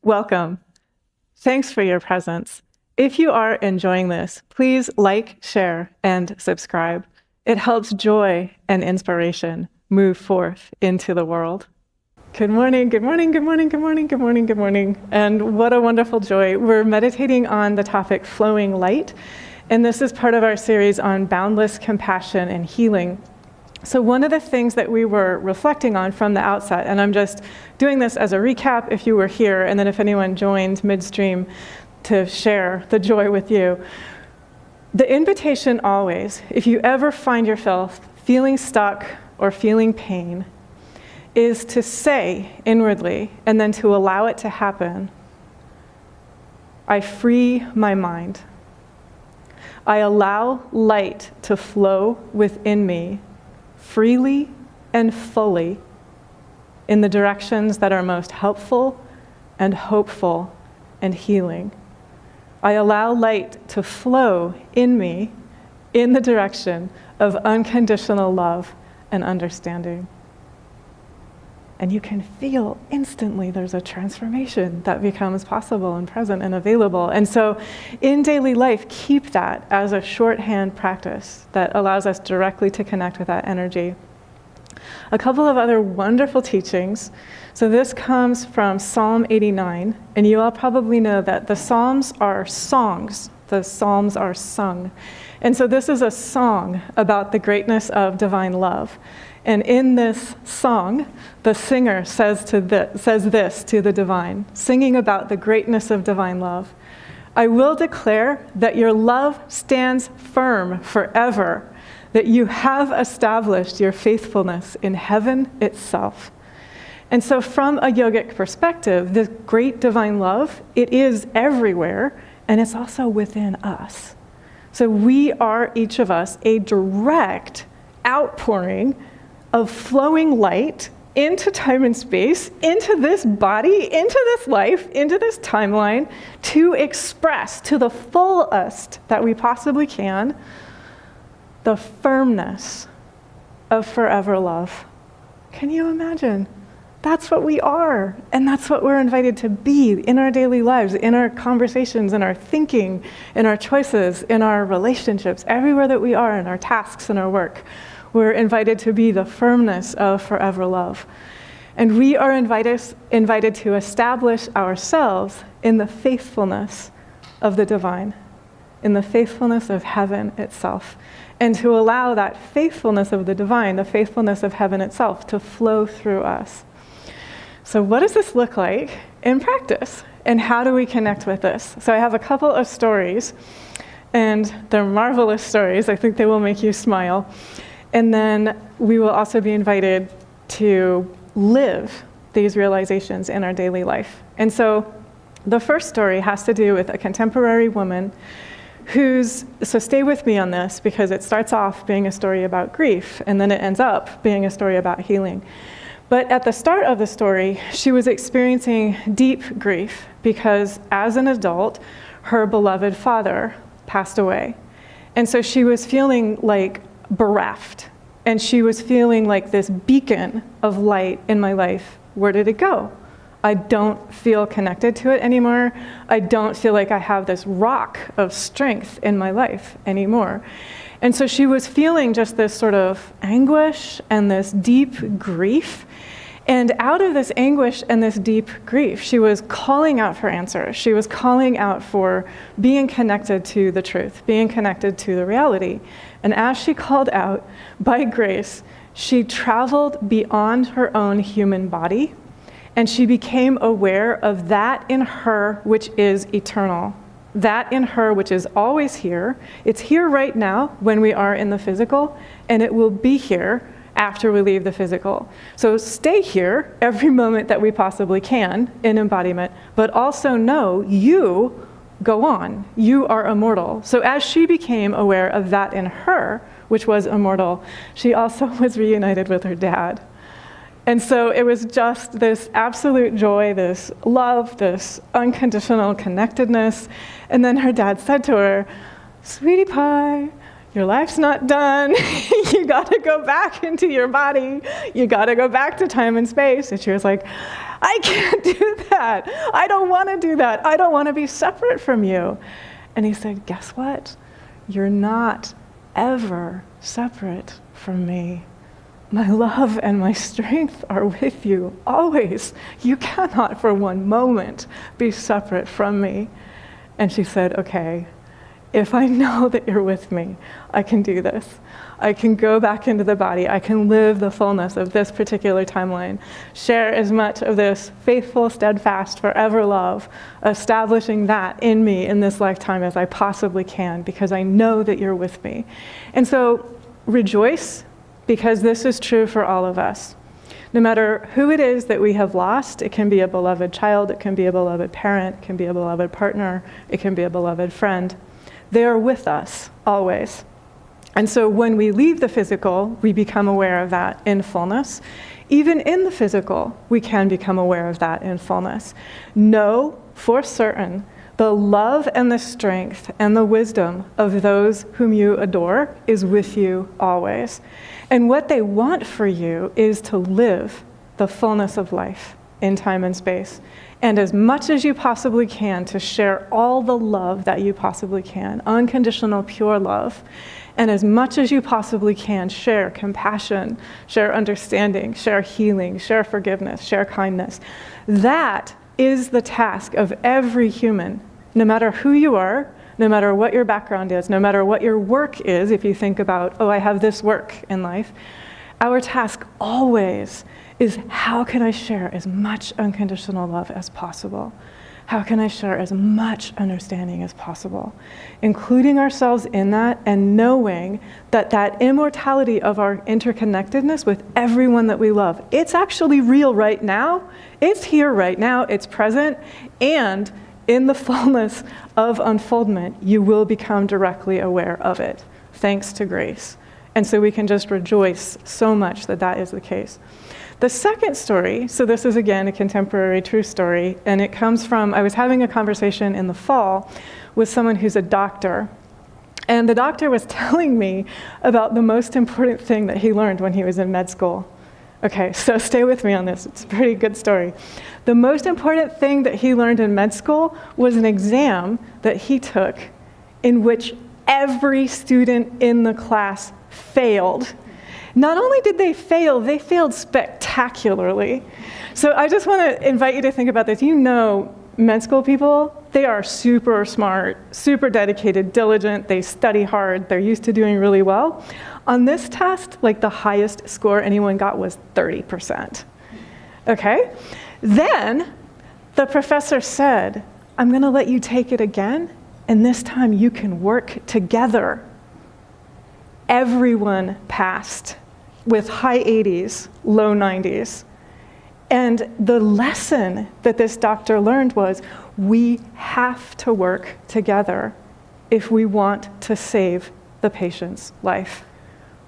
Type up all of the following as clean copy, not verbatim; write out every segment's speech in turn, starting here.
Welcome. Thanks for your presence. If you are enjoying this, please like, share, and subscribe. It helps joy and inspiration move forth into the world. Good morning, good morning, good morning, good morning, good morning, good morning. And what a wonderful joy. We're meditating on the topic flowing light. And this is part of our series on boundless compassion and healing. So one of the things that we were reflecting on from the outset, and I'm just doing this as a recap if you were here, and then if anyone joined midstream to share the joy with you. The invitation always, if you ever find yourself feeling stuck or feeling pain, is to say inwardly, and then to allow it to happen, I free my mind. I allow light to flow within me freely and fully in the directions that are most helpful and hopeful and healing. I allow light to flow in me in the direction of unconditional love and understanding. And you can feel instantly there's a transformation that becomes possible and present and available. And so in daily life, keep that as a shorthand practice that allows us directly to connect with that energy. A couple of other wonderful teachings. So this comes from Psalm 89, and you all probably know that the Psalms are songs. The Psalms are sung. And so this is a song about the greatness of divine love. And in this song, the singer says this to the divine, singing about the greatness of divine love. I will declare that your love stands firm forever, that you have established your faithfulness in heaven itself. And so from a yogic perspective, this great divine love, it is everywhere, and it's also within us. So we are, each of us, a direct outpouring of flowing light into time and space, into this body, into this life, into this timeline, to express to the fullest that we possibly can the firmness of forever love. Can you imagine? That's what we are, and that's what we're invited to be in our daily lives, in our conversations, in our thinking, in our choices, in our relationships, everywhere that we are, in our tasks and our work. We're invited to be the firmness of forever love. And we are invited to establish ourselves in the faithfulness of the divine, in the faithfulness of heaven itself, and to allow that faithfulness of the divine, the faithfulness of heaven itself, to flow through us. So what does this look like in practice? And how do we connect with this? So I have a couple of stories, and they're marvelous stories. I think they will make you smile. And then we will also be invited to live these realizations in our daily life. And so the first story has to do with a contemporary woman so stay with me on this, because it starts off being a story about grief, and then it ends up being a story about healing. But at the start of the story, she was experiencing deep grief because as an adult, her beloved father passed away. And so she was feeling like bereft, and she was feeling like this beacon of light in my life. Where did it go? I don't feel connected to it anymore. I don't feel like I have this rock of strength in my life anymore. And so she was feeling just this sort of anguish and this deep grief. And out of this anguish and this deep grief, she was calling out for answers. She was calling out for being connected to the truth, being connected to the reality. And as she called out, by grace, she traveled beyond her own human body, and she became aware of that in her which is eternal, that in her which is always here. It's here right now when we are in the physical, and it will be here after we leave the physical. So stay here every moment that we possibly can in embodiment, but also know you go on. You are immortal. So as she became aware of that in her, which was immortal, she also was reunited with her dad. And so it was just this absolute joy, this love, this unconditional connectedness. And then her dad said to her, "Sweetie pie, your life's not done. You got to go back into your body. You got to go back to time and space. And she was like, I can't do that. I don't want to do that. I don't want to be separate from you. And he said, guess what? You're not ever separate from me. My love and my strength are with you always. You cannot for one moment be separate from me. And she said, okay, if I know that you're with me, I can do this. I can go back into the body. I can live the fullness of this particular timeline, share as much of this faithful, steadfast, forever love, establishing that in me in this lifetime as I possibly can, because I know that you're with me. And so rejoice, because this is true for all of us. No matter who it is that we have lost, it can be a beloved child, it can be a beloved parent, it can be a beloved partner, it can be a beloved friend. They are with us always. And so when we leave the physical, we become aware of that in fullness. Even in the physical, we can become aware of that in fullness. Know for certain the love and the strength and the wisdom of those whom you adore is with you always. And what they want for you is to live the fullness of life in time and space. And as much as you possibly can, to share all the love that you possibly can, unconditional, pure love. And as much as you possibly can, share compassion, share understanding, share healing, share forgiveness, share kindness. That is the task of every human, no matter who you are, no matter what your background is, no matter what your work is. If you think about, oh, I have this work in life, our task always is, how can I share as much unconditional love as possible? How can I share as much understanding as possible? Including ourselves in that and knowing that that immortality of our interconnectedness with everyone that we love, it's actually real right now. It's here right now. It's present. And in the fullness of unfoldment, you will become directly aware of it, thanks to grace. And so we can just rejoice so much that that is the case. The second story, so this is again a contemporary true story, and it comes from, I was having a conversation in the fall with someone who's a doctor, and the doctor was telling me about the most important thing that he learned when he was in med school. Okay, so stay with me on this. It's a pretty good story. The most important thing that he learned in med school was an exam that he took in which every student in the class failed. Not only did they failed spectacularly. So I just want to invite you to think about this. You know, med school people, they are super smart, super dedicated, diligent, they study hard, they're used to doing really well. On this test, like the highest score anyone got was 30%. Okay? Then the professor said, I'm going to let you take it again, and this time you can work together. Everyone passed with high 80s, low 90s. And the lesson that this doctor learned was, we have to work together if we want to save the patient's life.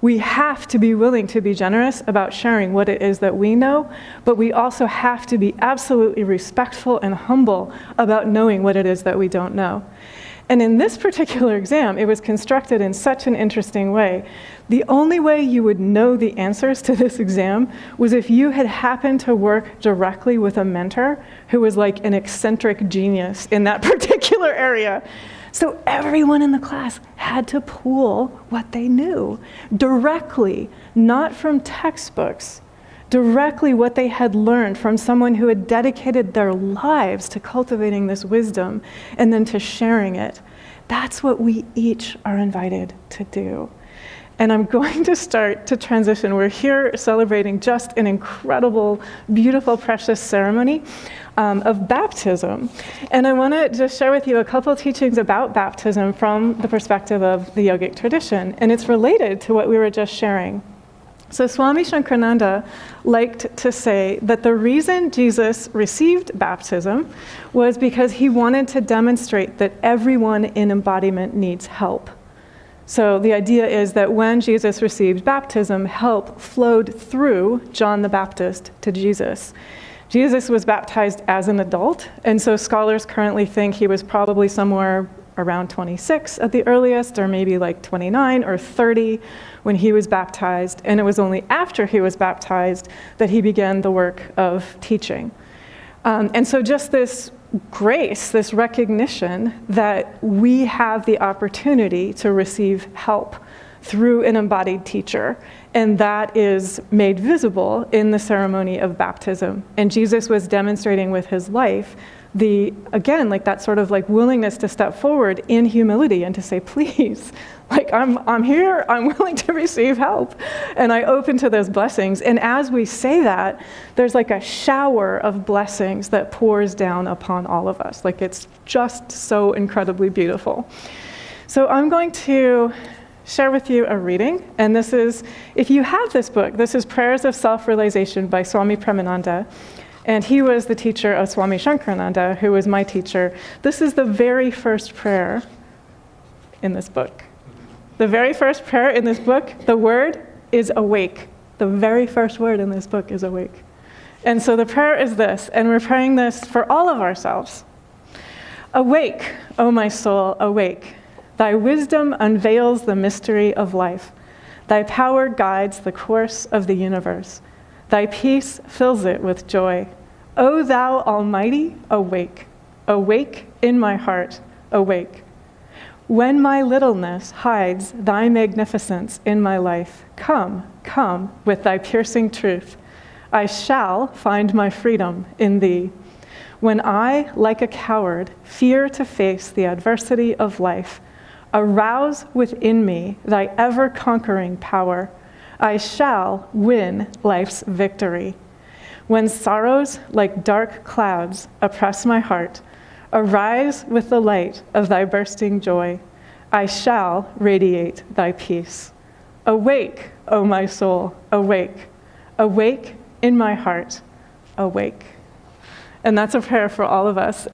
We have to be willing to be generous about sharing what it is that we know, but we also have to be absolutely respectful and humble about knowing what it is that we don't know. And in this particular exam, it was constructed in such an interesting way. The only way you would know the answers to this exam was if you had happened to work directly with a mentor who was like an eccentric genius in that particular area. So everyone in the class had to pool what they knew directly, not from textbooks, directly what they had learned from someone who had dedicated their lives to cultivating this wisdom and then to sharing it. That's what we each are invited to do. And I'm going to start to transition. We're here celebrating just an incredible, beautiful, precious ceremony of baptism. And I want to just share with you a couple of teachings about baptism from the perspective of the yogic tradition. And it's related to what we were just sharing. So Swami Nityananda liked to say that the reason Jesus received baptism was because he wanted to demonstrate that everyone in embodiment needs help. So the idea is that when Jesus received baptism, help flowed through John the Baptist to Jesus. Jesus was baptized as an adult, and so scholars currently think he was probably somewhere around 26 at the earliest, or maybe like 29 or 30 when he was baptized. And it was only after he was baptized that he began the work of teaching. And so just this grace, this recognition that we have the opportunity to receive help through an embodied teacher, and that is made visible in the ceremony of baptism. And Jesus was demonstrating with his life that sort of like willingness to step forward in humility and to say, please, like I'm here, I'm willing to receive help, and I open to those blessings. And as we say that, there's like a shower of blessings that pours down upon all of us. Like it's just so incredibly beautiful. So I'm going to share with you a reading, and this is, if you have this book, this is Prayers of Self-Realization by Swami Premananda. And he was the teacher of Swami Shankarananda, who was my teacher. This is the very first prayer in this book. The very first prayer in this book, the word is awake. The very first word in this book is awake. And so the prayer is this, and we're praying this for all of ourselves. Awake, O my soul, awake. Thy wisdom unveils the mystery of life. Thy power guides the course of the universe. Thy peace fills it with joy. O thou Almighty, awake. Awake in my heart, awake. When my littleness hides thy magnificence in my life, come, come with thy piercing truth. I shall find my freedom in thee. When I, like a coward, fear to face the adversity of life, arouse within me thy ever-conquering power. I shall win life's victory. When sorrows like dark clouds oppress my heart, arise with the light of thy bursting joy. I shall radiate thy peace. Awake, O my soul, awake. Awake in my heart, awake. And that's a prayer for all of us.